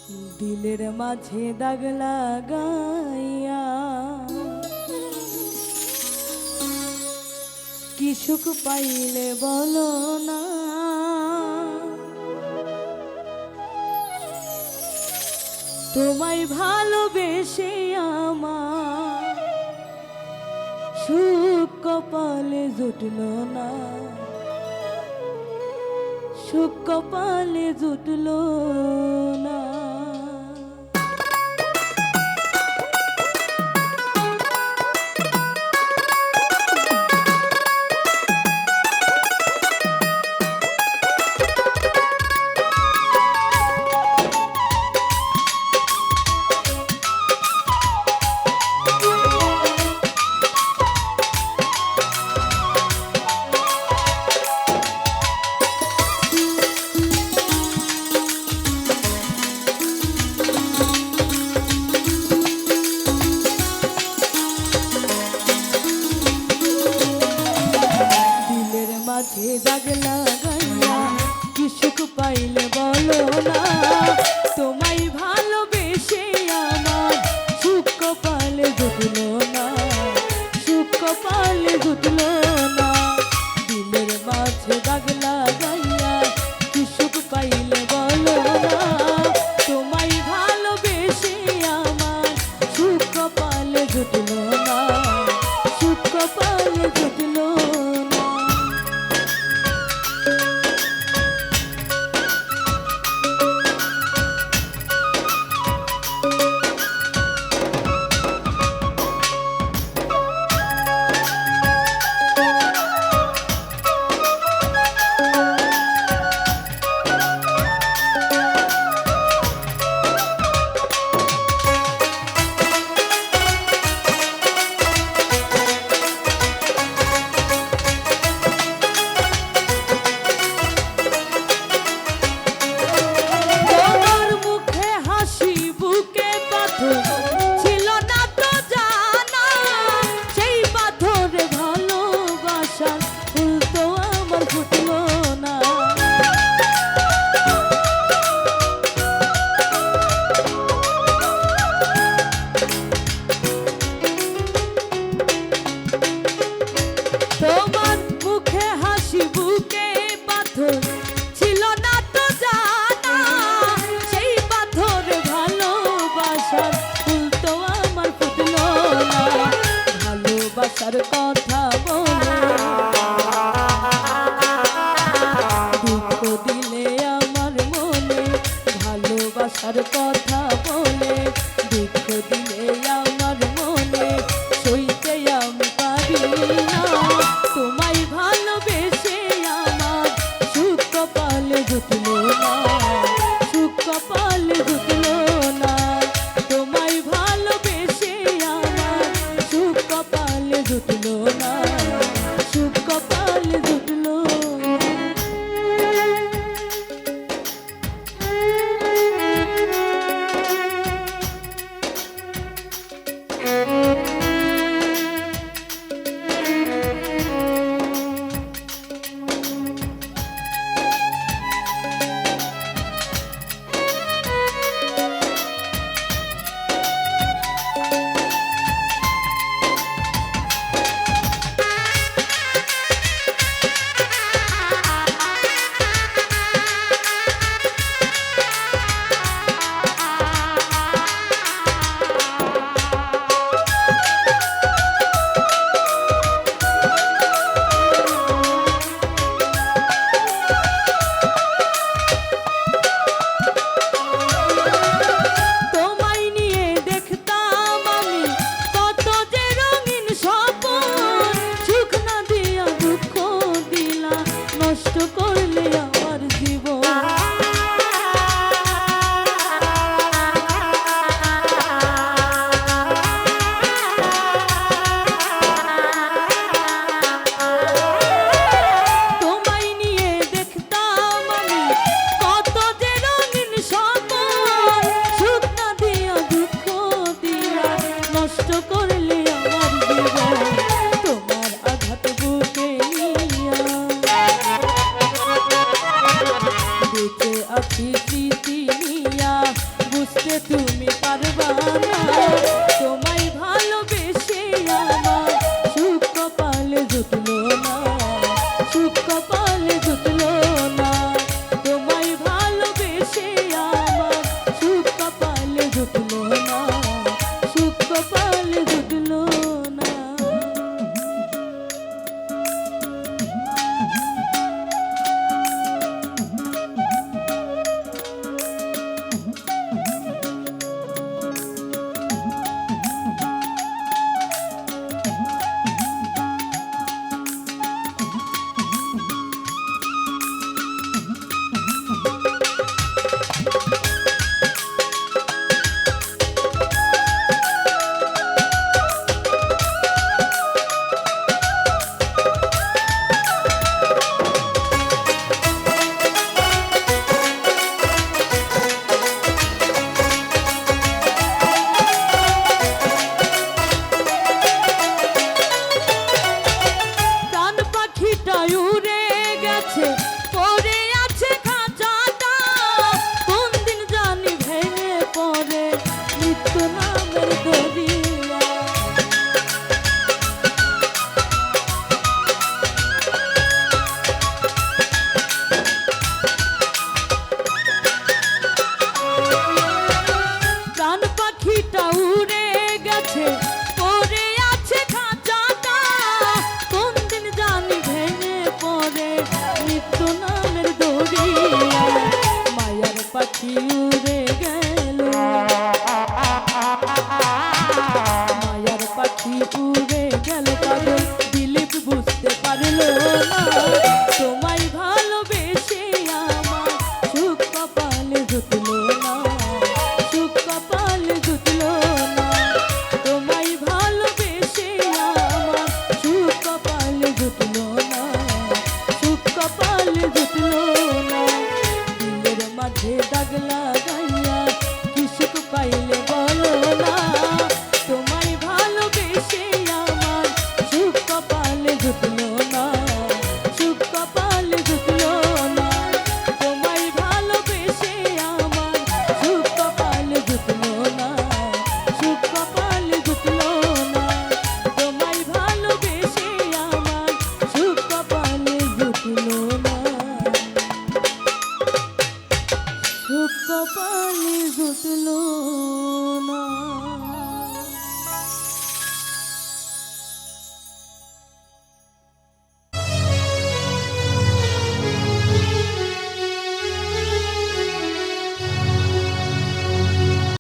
দিলের মাঝে দাগ লাগাইয়া কি সুখ পাইলে বলো না। তোমায় ভালোবেসে আমার সুখ কপালে জুটল না, সুখ কপালে জুটল না। মাঝে দাগ লাগাইয়া কি সুখ পাইলে বলো না। তোমায় ভালোবেসে আমার সুখ কপালে জুটল না, সুখ কপালে জুটল না। দিলের মাঝে দাগ লাগাইয়া কি সুখ পাইলে বলো না। তোমায় ভালোবেসে আমার সুখ কপালে জুটল না, সুখ কপালে জুটল না। তোমার মুখে হাসি বুকে পাথর ছিল না তো জানা, সেই পাথর ভালোবাসার ফুল তো আমার ফুটলো না। ভালোবাসার কথা বলে দুঃখ দিলে আমার মনে, ভালোবাসার কথা বলে দুঃখ দিলে আমার মনে, সইতে আমি পারি না। তোমায় ভালোবেসে আমার সুখ কপালে জুটল না, সুখ কপালে জুটল না। তোমায় ভালোবেসে আমার সুখ কপালে জুটল না, সুখ কপালে জুটল না। সুখ কপালে জুটলো না, তোমায় ভালোবেসে আমার সুখ কপালে জুটলো না, সুখ কপালে জুটলো না। উড়ে গেছে পড়ে আছে খাঁচাটা, কোন দিন জানি ভেঙে পড়ে মৃত্যু নামের দরিয়া। প্রাণ পাখিটা উড়ে গেছে পড়ে আছে খাঁচাটা, কোন দিন জানি ভেঙে পড়ে মৃত্যু নামের দরিয়া। মায়ার পাখি উড়ে গেল, মায়ার পাখি উড়ে গেল, পাগল দিলীপ বুঝতে পারলো না, তোমায় ভালোবেসে আমার সুখ কপালে জুটলো না, সুখ কপালে জুটলো না, তোমায় ভালোবেসে আমার সুখ কপালে জুটলো না, সুখ কপালে জুটলো না। দিলের মাঝে দাগ লাগাইয়া কি সুখ পাইলে বলো না, তোমায় ভালোবেসে আমার সুখ কপালে জুটলো না, সুখ কপালে জুটলো না, তোমায় ভালোবেসে আমার সুখ কপালে জুটলো না, সুখ কপালে জুটলো না, তোমায় ভালোবেসে আমার সুখ কপালে জুটলো না, সুখ কপালে জুটলো।